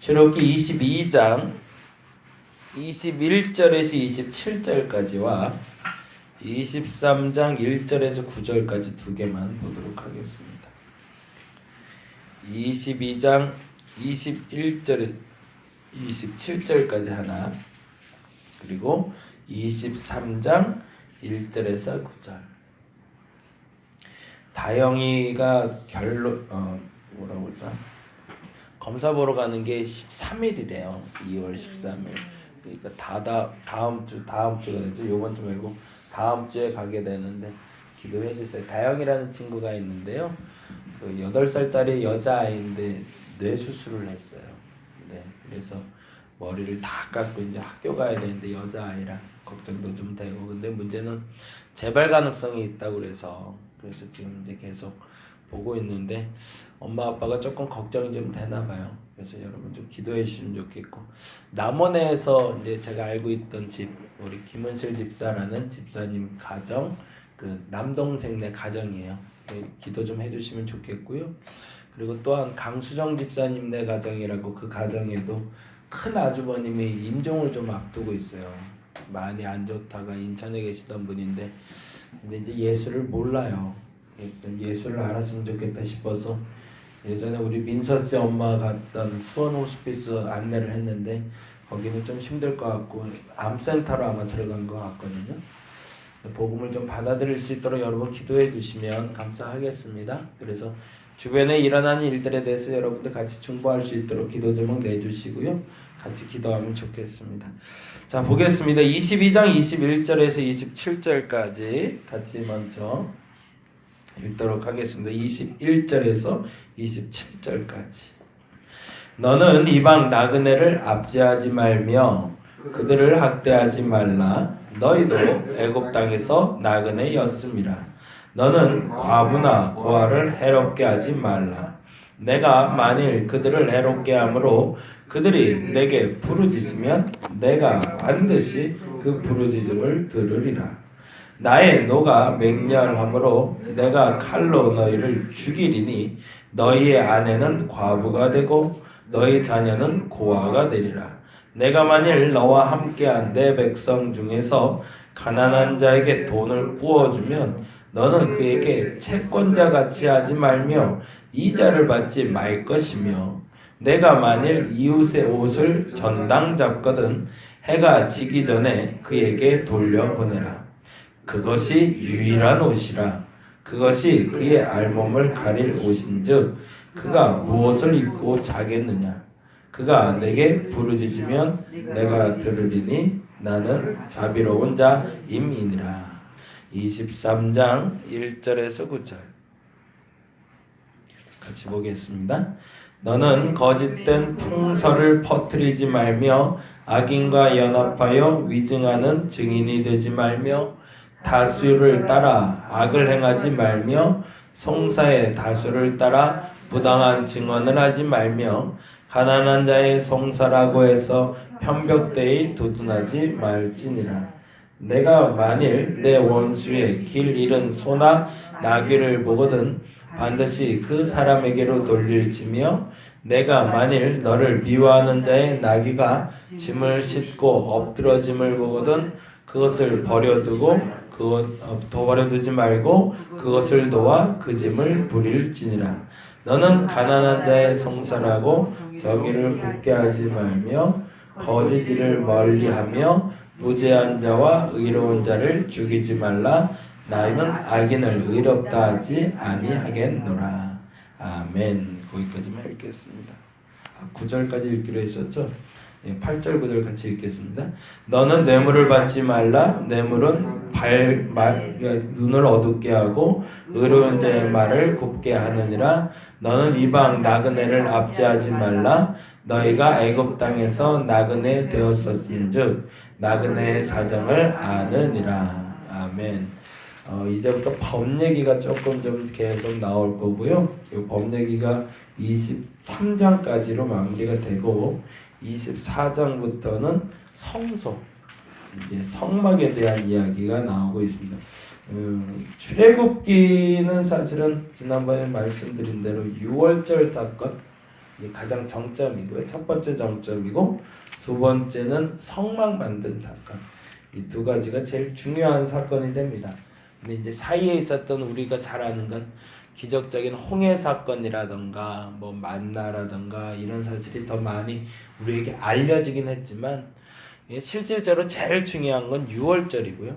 출애굽기 22장 21절에서 27절까지와 23장 1절에서 9절까지 두 개만 보도록 하겠습니다. 22장 21절에 27절까지 하나, 그리고 23장 1절에서 9절. 다영이가 뭐라고 그러죠? 검사 보러 가는 게 13일이래요. 2월 13일. 그러니까 다음 주가 되죠. 요번 주 말고 다음 주에 가게 되는데 기도해 주세요. 다영이라는 친구가 있는데요. 그 8살짜리 여자아이인데 뇌 수술을 했어요. 네. 그래서 머리를 다 깎고 이제 학교 가야 되는데 여자아이라 걱정도 좀 되고, 근데 문제는 재발 가능성이 있다고 그래서 지금 이제 계속 보고 있는데 엄마 아빠가 조금 걱정이 좀 되나 봐요. 그래서 여러분 좀 기도해 주시면 좋겠고, 남원에서 이제 제가 알고 있던 집, 우리 김은실 집사라는 집사님 가정, 그 남동생네 가정이에요. 기도 좀 해주시면 좋겠고요. 그리고 또한 강수정 집사님네 가정이라고, 그 가정에도 큰 아주버님이 임종을 좀 앞두고 있어요. 많이 안 좋다가 인천에 계시던 분인데, 근데 이제 예수를 몰라요. 예수를 알았으면 좋겠다 싶어서 예전에 우리 민서씨 엄마가 갔던 수원 호스피스 안내를 했는데 거기는 좀 힘들 것 같고 암센터로 아마 들어간 것 같거든요. 복음을 좀 받아들일 수 있도록 여러분 기도해 주시면 감사하겠습니다. 그래서 주변에 일어나는 일들에 대해서 여러분들 같이 중보할 수 있도록 기도 제목 내주시고요. 같이 기도하면 좋겠습니다. 자, 보겠습니다. 22장 21절에서 27절까지 같이 먼저 읽도록 하겠습니다. 21절에서 27절까지. 너는 이방 나그네를 압제하지 말며 그들을 학대하지 말라. 너희도 애굽 땅에서 나그네였음이라. 너는 과부나 고아를 해롭게 하지 말라. 내가 만일 그들을 해롭게 함으로 그들이 내게 부르짖으면 내가 반드시 그 부르짖음을 들으리라. 나의 노가 맹렬함으로 내가 칼로 너희를 죽이리니 너희의 아내는 과부가 되고 너희 자녀는 고아가 되리라. 내가 만일 너와 함께한 내 백성 중에서 가난한 자에게 돈을 구워주면 너는 그에게 채권자같이 하지 말며 이자를 받지 말 것이며, 내가 만일 이웃의 옷을 전당 잡거든 해가 지기 전에 그에게 돌려보내라. 그것이 유일한 옷이라. 그것이 그의 알몸을 가릴 옷인즉 그가 무엇을 입고 자겠느냐. 그가 내게 부르짖으면 내가 들으리니 나는 자비로운 자임이니라. 23장 1절에서 9절 같이 보겠습니다. 너는 거짓된 풍설을 퍼뜨리지 말며 악인과 연합하여 위증하는 증인이 되지 말며 다수를 따라 악을 행하지 말며 송사의 다수를 따라 부당한 증언을 하지 말며 가난한 자의 송사라고 해서 편벽되이 두둔하지 말지니라. 내가 만일 내 원수의 길 잃은 소나 나귀를 보거든 반드시 그 사람에게로 돌릴지며, 내가 만일 너를 미워하는 자의 나귀가 짐을 싣고 엎드러짐을 보거든 그것을 버려두고 버려두지 말고 그것을 도와 그 짐을 부릴지니라. 너는 가난한 자의 송사라고 저기를 굳게 하지 말며 거짓 일을 멀리하며 무죄한 자와 의로운 자를 죽이지 말라. 나는 악인을 의롭다 하지 아니하겠노라. 아멘. 거기까지만 읽겠습니다. 9절까지 읽기로 했었죠. 8절 9절 같이 읽겠습니다. 너는 뇌물을 받지 말라. 뇌물은 눈을 어둡게 하고 의로운 자의 말을 굽게 하느니라. 너는 이방 나그네를 압제하지 말라. 너희가 애굽 땅에서 나그네 되었었은즉 나그네의 사정을 아느니라. 아멘. 이제부터 법 얘기가 조금 좀 계속 나올 거고요. 이 법 얘기가 23장까지로 마무리가 되고 24장부터는 성소, 이제 성막에 대한 이야기가 나오고 있습니다. 출애굽기는 사실은 지난번에 말씀드린 대로 6월절 사건, 이게 가장 정점이고요. 첫 번째 정점이고 두 번째는 성막 만든 사건. 이 두 가지가 제일 중요한 사건이 됩니다. 근데 이제 사이에 있었던 우리가 잘 아는 건 기적적인 홍해 사건이라던가 뭐 만나라던가 이런 사실이 더 많이 우리에게 알려지긴 했지만 실질적으로 제일 중요한 건 유월절이고요.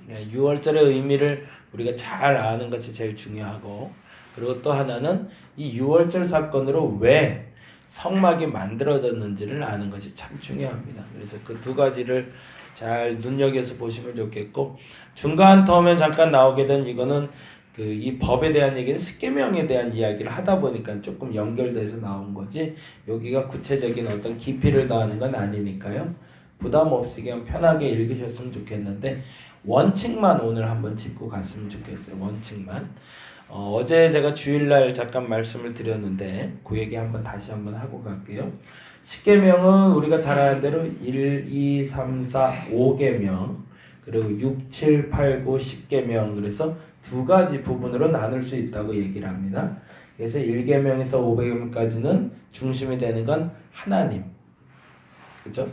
6월절의 의미를 우리가 잘 아는 것이 제일 중요하고 그리고 또 하나는 이 6월절 사건으로 왜 성막이 만들어졌는지를 아는 것이 참 중요합니다. 그래서 그 두 가지를 잘 눈여겨서 보시면 좋겠고 중간 텀에 잠깐 나오게 된 이거는 그 이 법에 대한 얘기는 십계명에 대한 이야기를 하다 보니까 조금 연결돼서 나온 거지 여기가 구체적인 어떤 깊이를 더하는 건 아니니까요. 부담 없이 그냥 편하게 읽으셨으면 좋겠는데 원칙만 오늘 한번 짚고 갔으면 좋겠어요. 원칙만. 어제 제가 주일날 잠깐 말씀을 드렸는데 그 얘기 다시 한번 하고 갈게요. 십계명은 우리가 잘 아는 대로 1, 2, 3, 4, 5계명 그리고 6, 7, 8, 9, 10계명 그래서 두 가지 부분으로 나눌 수 있다고 얘기를 합니다. 그래서 1계명에서 5계명까지는 중심이 되는 건 하나님. 그죠?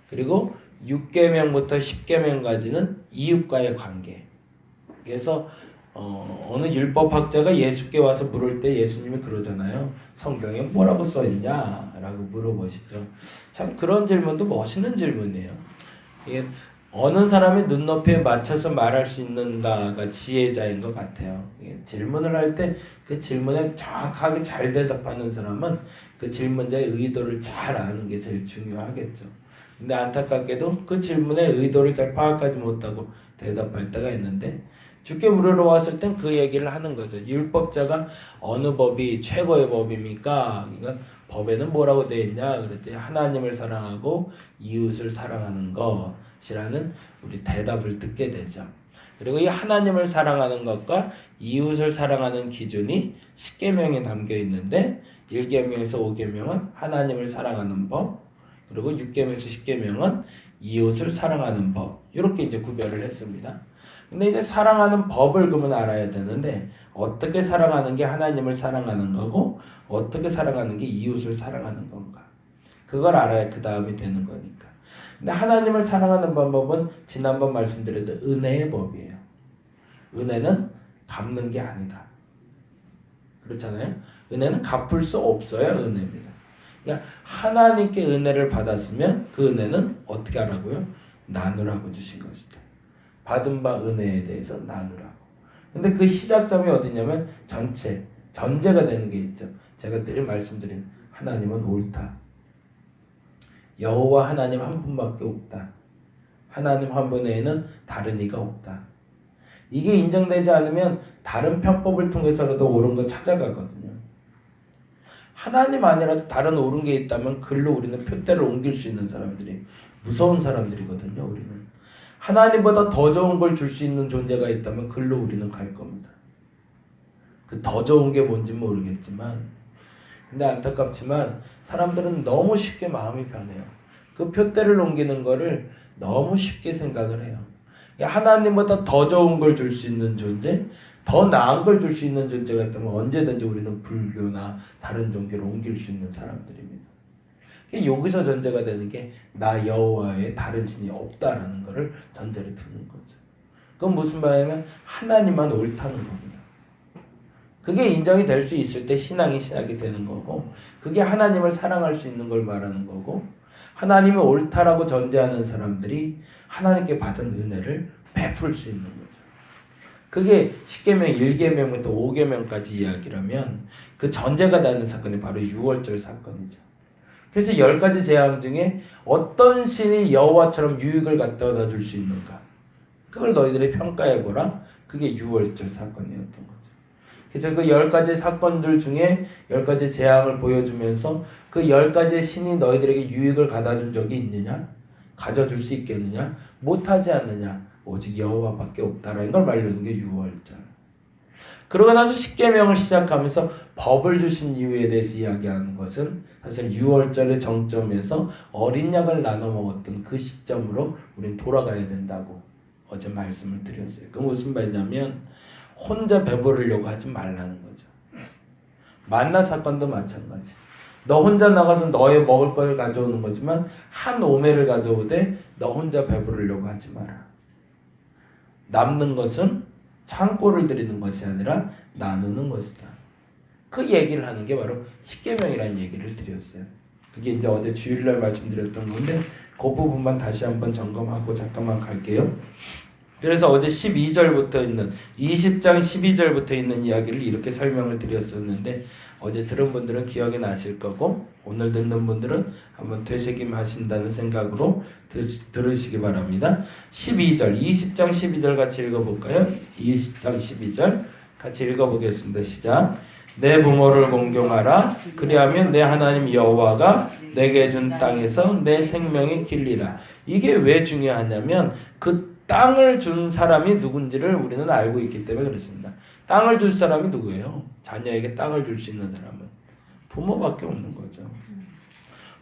그리고 6계명부터 10계명까지는 이웃과의 관계. 그래서 어느 율법학자가 예수께 와서 물을 때 예수님이 그러잖아요. 성경에 뭐라고 써있냐? 라고 물어보시죠. 참 그런 질문도 멋있는 질문이에요. 이게 어느 사람의 눈높이에 맞춰서 말할 수 있는가가 지혜자인 것 같아요. 질문을 할 때 그 질문에 정확하게 잘 대답하는 사람은 그 질문자의 의도를 잘 아는 게 제일 중요하겠죠. 근데 안타깝게도 그 질문의 의도를 잘 파악하지 못하고 대답할 때가 있는데 주께 물으러 왔을 땐 그 얘기를 하는 거죠. 율법자가 어느 법이 최고의 법입니까? 이건 법에는 뭐라고 되어 있냐? 그랬더니 하나님을 사랑하고 이웃을 사랑하는 것이라는 우리 대답을 듣게 되죠. 그리고 이 하나님을 사랑하는 것과 이웃을 사랑하는 기준이 10계명에 담겨 있는데 1계명에서 5계명은 하나님을 사랑하는 법 그리고 6계명에서 10계명은 이웃을 사랑하는 법 이렇게 이제 구별을 했습니다. 근데 이제 사랑하는 법을 그러면 알아야 되는데 어떻게 사랑하는 게 하나님을 사랑하는 거고 어떻게 사랑하는 게 이웃을 사랑하는 건가 그걸 알아야 그 다음이 되는 거니까. 근데 하나님을 사랑하는 방법은 지난번 말씀드렸던 은혜의 법이에요. 은혜는 갚는 게 아니다. 그렇잖아요. 은혜는 갚을 수 없어야 은혜입니다. 그러니까 하나님께 은혜를 받았으면 그 은혜는 어떻게 하라고요? 나누라고 주신 것이다. 받은 바 은혜에 대해서 나누라고. 근데 그 시작점이 어디냐면 전제가 되는 게 있죠. 제가 늘 말씀드린 하나님은 옳다. 여호와 하나님 한 분밖에 없다. 하나님 한 분 외에는 다른 이가 없다. 이게 인정되지 않으면 다른 편법을 통해서라도 옳은 거 찾아가거든요. 하나님 아니라도 다른 옳은 게 있다면 글로 우리는 표대를 옮길 수 있는 사람들이 무서운 사람들이거든요. 우리는 하나님보다 더 좋은 걸 줄 수 있는 존재가 있다면 글로 우리는 갈 겁니다. 그 더 좋은 게 뭔지 모르겠지만 근데 안타깝지만 사람들은 너무 쉽게 마음이 변해요. 그 표대를 옮기는 거를 너무 쉽게 생각을 해요. 하나님보다 더 좋은 걸 줄 수 있는 존재, 더 나은 걸 줄 수 있는 존재가 있다면 언제든지 우리는 불교나 다른 종교로 옮길 수 있는 사람들입니다. 여기서 전제가 되는 게 나 여호와의 다른 신이 없다라는 것을 전제를 두는 거죠. 그건 무슨 말이냐면 하나님만 옳다는 겁니다. 그게 인정이 될 수 있을 때 신앙이 시작이 되는 거고 그게 하나님을 사랑할 수 있는 걸 말하는 거고 하나님이 옳다라고 전제하는 사람들이 하나님께 받은 은혜를 베풀 수 있는 거죠. 그게 10계명, 1계명부터 5계명까지 이야기라면 그 전제가 되는 사건이 바로 6월절 사건이죠. 그래서 10가지 재앙 중에 어떤 신이 여호와처럼 유익을 갖다 줄 수 있는가? 그걸 너희들이 평가해보라. 그게 6월절 사건이었던 거죠. 그래서 그 10가지 사건들 중에 10가지 재앙을 보여주면서 그 10가지의 신이 너희들에게 유익을 가져준 적이 있느냐? 가져줄 수 있겠느냐? 못하지 않느냐? 오직 여호와밖에 없다라는 걸 말려준 게 6월절. 그러고 나서 10계명을 시작하면서 법을 주신 이유에 대해서 이야기하는 것은 사실 6월절의 정점에서 어린 양을 나눠 먹었던 그 시점으로 우린 돌아가야 된다고 어제 말씀을 드렸어요. 그 무슨 말이냐면 혼자 배부르려고 하지 말라는 거죠. 만나 사건도 마찬가지. 너 혼자 나가서 너의 먹을 걸 가져오는 거지만 한 오매를 가져오되 너 혼자 배부르려고 하지 마라. 남는 것은 창고를 드리는 것이 아니라 나누는 것이다. 그 얘기를 하는 게 바로 십계명이라는 얘기를 드렸어요. 그게 이제 어제 주일날 말씀드렸던 건데 그 부분만 다시 한번 점검하고 잠깐만 갈게요. 그래서 어제 12절부터 있는 20장 12절부터 있는 이야기를 이렇게 설명을 드렸었는데 어제 들은 분들은 기억이 나실 거고 오늘 듣는 분들은 한번 되새김하신다는 생각으로 들으시기 바랍니다. 12절 20장 12절 같이 읽어볼까요? 20장 12절 같이 읽어보겠습니다. 시작. 내 부모를 공경하라. 그리하면 내 하나님 여호와가 내게 준 땅에서 내 생명이 길리라. 이게 왜 중요하냐면 그 땅을 준 사람이 누군지를 우리는 알고 있기 때문에 그렇습니다. 땅을 줄 사람이 누구예요? 자녀에게 땅을 줄 수 있는 사람은 부모밖에 없는 거죠.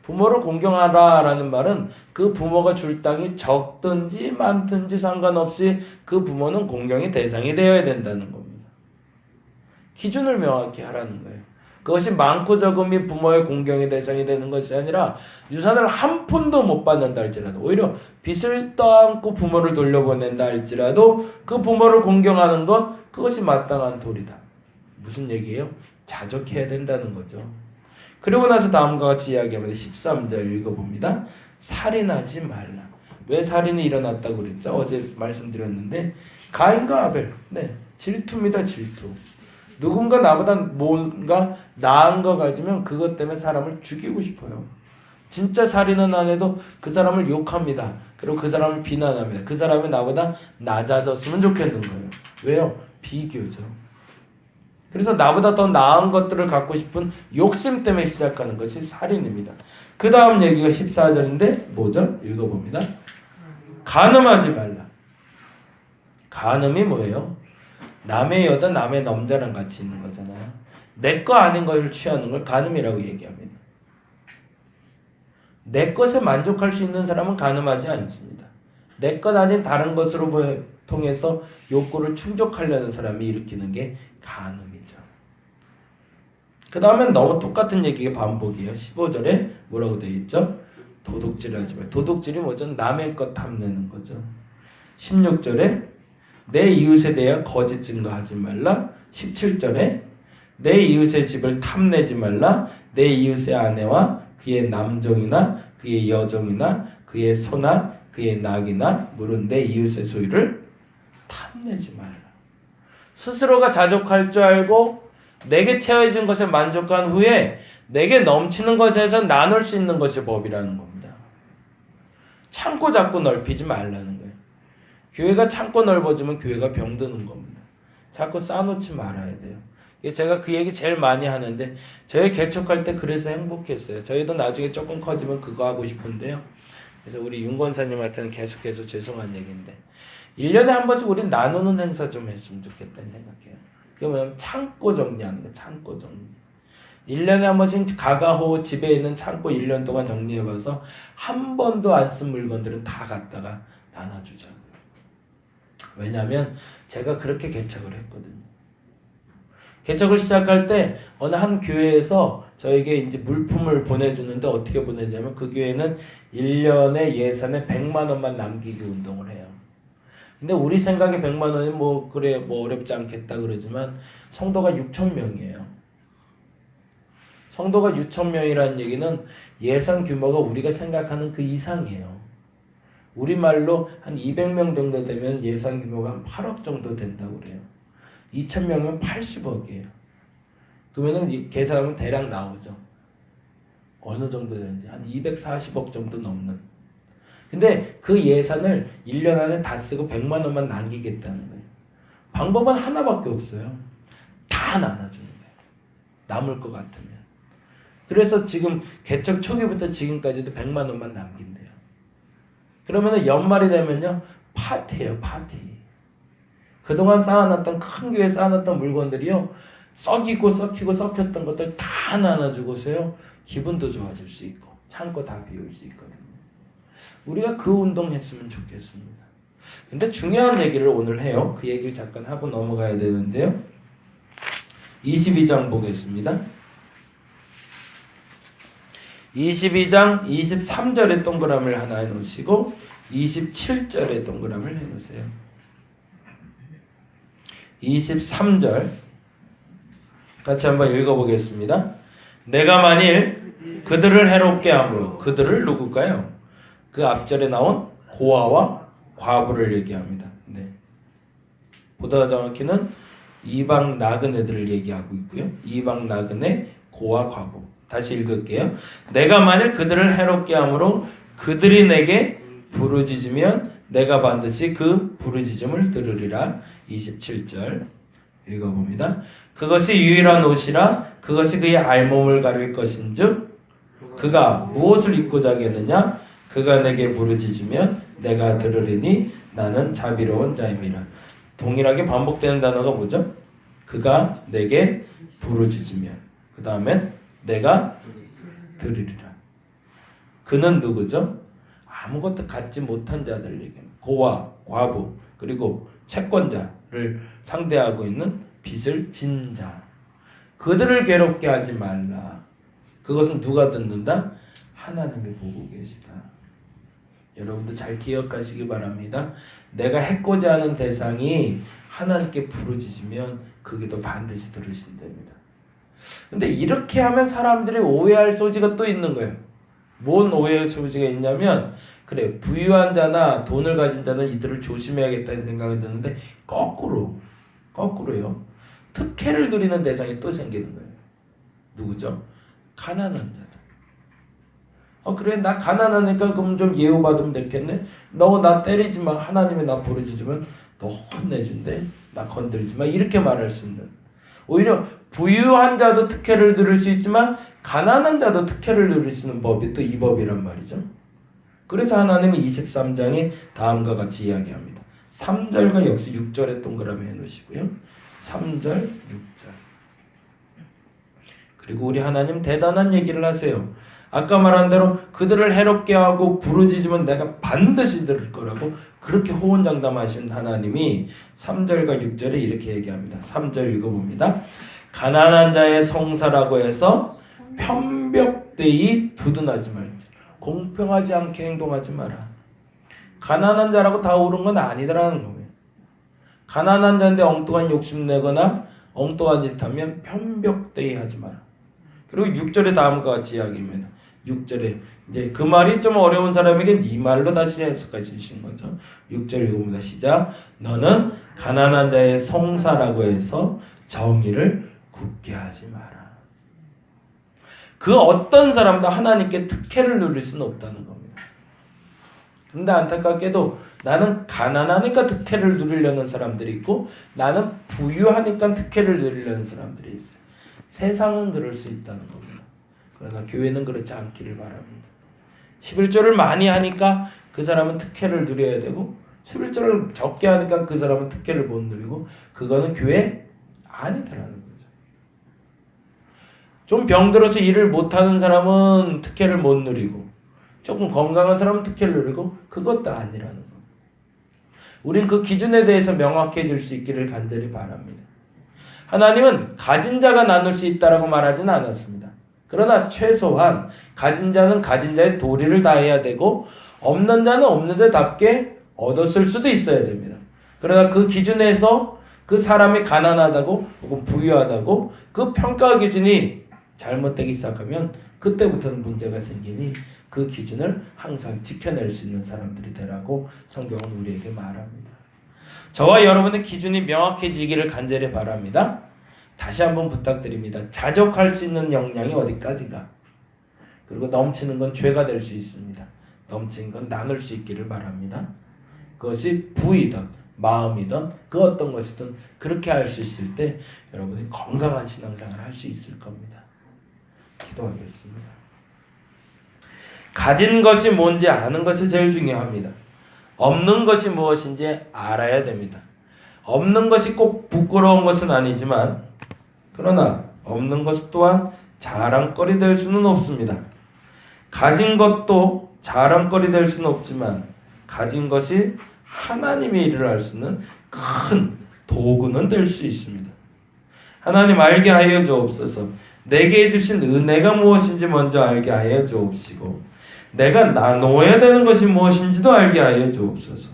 부모를 공경하라라는 말은 그 부모가 줄 땅이 적든지 많든지 상관없이 그 부모는 공경의 대상이 되어야 된다는 겁니다. 기준을 명확히 하라는 거예요. 그것이 많고 적음이 부모의 공경의 대상이 되는 것이 아니라 유산을 한 푼도 못 받는다 할지라도 오히려 빚을 떠안고 부모를 돌려보낸다 할지라도 그 부모를 공경하는 것 그것이 마땅한 도리다. 무슨 얘기예요? 자족해야 된다는 거죠. 그리고 나서 다음과 같이 이야기합니다. 13절 읽어봅니다. 살인하지 말라. 왜 살인이 일어났다고 그랬죠? 어제 말씀드렸는데 가인과 아벨. 네, 질투입니다. 질투. 누군가 나보다 뭔가 나은 거 가지면 그것 때문에 사람을 죽이고 싶어요. 진짜 살인은 안 해도 그 사람을 욕합니다. 그리고 그 사람을 비난합니다. 그 사람이 나보다 낮아졌으면 좋겠는 거예요. 왜요? 비교죠. 그래서 나보다 더 나은 것들을 갖고 싶은 욕심 때문에 시작하는 것이 살인입니다. 그 다음 얘기가 14절인데 뭐죠? 읽어봅니다. 간음하지 말라. 간음이 뭐예요? 남의 여자, 남의 남자랑 같이 있는 거잖아요. 내 거 아닌 것을 취하는 걸 간음이라고 얘기합니다. 내 것에 만족할 수 있는 사람은 간음하지 않습니다. 내 것 아닌 다른 것으로 통해서 욕구를 충족하려는 사람이 일으키는 게 간음이죠. 그 다음에 너무 똑같은 얘기가 반복이에요. 15절에 뭐라고 되어 있죠? 도둑질을 하지 말라. 도둑질이 뭐죠? 남의 것 탐내는 거죠. 16절에 내 이웃에 대해 거짓 증거하지 말라. 17절에 내 이웃의 집을 탐내지 말라. 내 이웃의 아내와 그의 남종이나 그의 여종이나 그의 소나 그의 낙이나 물은 내 이웃의 소유를 탐내지 말라. 스스로가 자족할 줄 알고 내게 채워진 것에 만족한 후에 내게 넘치는 것에서 나눌 수 있는 것이 법이라는 겁니다. 창고 자꾸 넓히지 말라는 거예요. 교회가 창고 넓어지면 교회가 병드는 겁니다. 자꾸 쌓아놓지 말아야 돼요. 제가 그 얘기 제일 많이 하는데 저희 개척할 때 그래서 행복했어요. 저희도 나중에 조금 커지면 그거 하고 싶은데요. 그래서 우리 윤 권사님한테는 계속해서 죄송한 얘기인데 1년에 한 번씩 우리 나누는 행사 좀 했으면 좋겠다는 생각해요. 그게 뭐냐면 창고 정리하는 거예요. 창고 정리. 1년에 한 번씩 가가호 집에 있는 창고 1년 동안 정리해봐서 한 번도 안 쓴 물건들은 다 갖다가 나눠주자고요. 왜냐하면 제가 그렇게 개척을 했거든요. 개척을 시작할 때 어느 한 교회에서 저에게 이제 물품을 보내주는데 어떻게 보내냐면 그 교회는 1년에 예산에 100만 원만 남기기 운동을 해요. 근데 우리 생각에 100만 원이 뭐 그래 뭐 어렵지 않겠다 그러지만 성도가 6천 명이에요. 성도가 6천 명이라는 얘기는 예산 규모가 우리가 생각하는 그 이상이에요. 우리말로 한 200명 정도 되면 예산 규모가 한 8억 정도 된다고 그래요. 2,000명이면 80억이에요. 그러면은 계산하면 대략 나오죠. 어느 정도 되는지 한 240억 정도 넘는. 근데 그 예산을 1년 안에 다 쓰고 100만 원만 남기겠다는 거예요. 방법은 하나밖에 없어요. 다 나눠주는 거예요. 남을 것 같으면. 그래서 지금 개척 초기부터 지금까지도 100만 원만 남긴대요. 그러면은 연말이 되면요 파티예요. 파티. 그동안 쌓아놨던 큰 교회에 쌓아놨던 물건들이요 썩이고 썩히고 썩혔던 것들 다 나눠주고서요 기분도 좋아질 수 있고 창고 다 비울 수 있거든요. 우리가 그 운동 했으면 좋겠습니다. 근데 중요한 얘기를 오늘 해요. 그 얘기를 잠깐 하고 넘어가야 되는데요. 22장 보겠습니다. 22장 23절에 동그라미를 하나 해놓으시고 27절에 동그라미를 해놓으세요. 23절 같이 한번 읽어보겠습니다. 내가 만일 그들을 해롭게 함으로, 그들을 누굴까요? 그 앞절에 나온 고아와 과부를 얘기합니다. 네. 보다 정확히는 이방 나그네들을 얘기하고 있고요. 이방 나그네, 고아, 과부. 다시 읽을게요. 내가 만일 그들을 해롭게 함으로 그들이 내게 부르짖으면 내가 반드시 그 부르짖음을 들으리라. 27절 읽어봅니다. 그것이 유일한 옷이라 그것이 그의 알몸을 가릴 것인즉 그가 무엇을 입고 자겠느냐? 그가 내게 부르짖으면 내가 들으리니 나는 자비로운 자임이라. 동일하게 반복되는 단어가 뭐죠? 그가 내게 부르짖으면, 그 다음엔 내가 들으리라. 그는 누구죠? 아무것도 갖지 못한 자들 얘기합니다. 고아, 과부, 그리고 채권자를 상대하고 있는 빚을 진 자. 그들을 괴롭게 하지 말라. 그것은 누가 듣는다? 하나님이 보고 계시다. 여러분도 잘 기억하시기 바랍니다. 내가 해코자 하는 대상이 하나님께 부르짖으면 그 기도 반드시 들으신답니다. 근데 이렇게 하면 사람들이 오해할 소지가 또 있는 거예요. 뭔 오해의 소지가 있냐면, 그래, 부유한 자나 돈을 가진 자는 이들을 조심해야겠다는 생각이 드는데 거꾸로요. 특혜를 누리는 대상이 또 생기는 거예요. 누구죠? 가난한 자들. 그래, 나 가난하니까 그럼 좀 예우받으면 됐겠네. 너 나 때리지 마. 하나님이 나 부르짖으면 너 혼내준대. 나 건들지 마. 이렇게 말할 수 있는. 오히려 부유한 자도 특혜를 누릴 수 있지만 가난한 자도 특혜를 누릴 수 있는 법이 또 이 법이란 말이죠. 그래서 하나님은 23장에 다음과 같이 이야기합니다. 3절과 역시 6절에 동그라미 해놓으시고요. 3절, 6절. 그리고 우리 하나님 대단한 얘기를 하세요. 아까 말한 대로 그들을 해롭게 하고 부르짖으면 내가 반드시 들을 거라고 그렇게 호언장담하신 하나님이 3절과 6절에 이렇게 얘기합니다. 3절 읽어봅니다. 가난한 자의 성사라고 해서 편벽되이 두둔하지 말라. 공평하지 않게 행동하지 마라. 가난한 자라고 다 옳은 건 아니더라는 거예요. 가난한 자인데 엉뚱한 욕심내거나 엉뚱한 짓 하면 편벽되이 하지 마라. 그리고 6절에 다음과 같이 이야기합니다. 6절에 이제 그 말이 좀 어려운 사람에겐 이 말로 다시 해석해 주신 거죠. 6절 읽어봅니다. 시작. 너는 가난한 자의 성사라고 해서 정의를 굳게 하지 마라. 그 어떤 사람도 하나님께 특혜를 누릴 수는 없다는 겁니다. 근데 안타깝게도 나는 가난하니까 특혜를 누리려는 사람들이 있고 나는 부유하니까 특혜를 누리려는 사람들이 있어요. 세상은 그럴 수 있다는 겁니다. 그러나 교회는 그렇지 않기를 바랍니다. 11조를 많이 하니까 그 사람은 특혜를 누려야 되고 11조를 적게 하니까 그 사람은 특혜를 못 누리고 그거는 교회 아니더라는 거죠. 좀 병들어서 일을 못하는 사람은 특혜를 못 누리고 조금 건강한 사람은 특혜를 누리고 그것도 아니라는 겁니다. 우린 그 기준에 대해서 명확해질 수 있기를 간절히 바랍니다. 하나님은 가진 자가 나눌 수 있다라고 말하지는 않았습니다. 그러나 최소한 가진 자는 가진 자의 도리를 다해야 되고 없는 자는 없는 자답게 얻었을 수도 있어야 됩니다. 그러나 그 기준에서 그 사람이 가난하다고 혹은 부유하다고 그 평가 기준이 잘못되기 시작하면 그때부터는 문제가 생기니 그 기준을 항상 지켜낼 수 있는 사람들이 되라고 성경은 우리에게 말합니다. 저와 여러분의 기준이 명확해지기를 간절히 바랍니다. 다시 한번 부탁드립니다. 자족할 수 있는 역량이 어디까지가? 그리고 넘치는 건 죄가 될 수 있습니다. 넘치는 건 나눌 수 있기를 바랍니다. 그것이 부이든 마음이든 그 어떤 것이든 그렇게 할 수 있을 때 여러분이 건강한 신앙생활을 할 수 있을 겁니다. 기도하겠습니다. 가진 것이 뭔지 아는 것이 제일 중요합니다. 없는 것이 무엇인지 알아야 됩니다. 없는 것이 꼭 부끄러운 것은 아니지만 그러나 없는 것 또한 자랑거리 될 수는 없습니다. 가진 것도 자랑거리 될 수는 없지만 가진 것이 하나님의 일을 할 수 있는 큰 도구는 될 수 있습니다. 하나님 알게 하여 주옵소서. 내게 주신 은혜가 무엇인지 먼저 알게 하여 주옵시고 내가 나누어야 되는 것이 무엇인지도 알게 하여 주옵소서.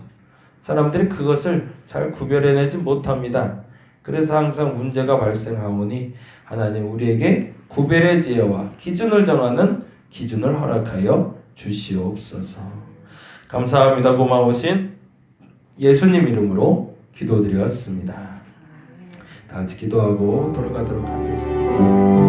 사람들이 그것을 잘 구별해내지 못합니다. 그래서 항상 문제가 발생하오니 하나님 우리에게 구별의 지혜와 기준을 정하는 기준을 허락하여 주시옵소서. 감사합니다. 고마우신 예수님 이름으로 기도드렸습니다. 다 같이 기도하고 돌아가도록 하겠습니다.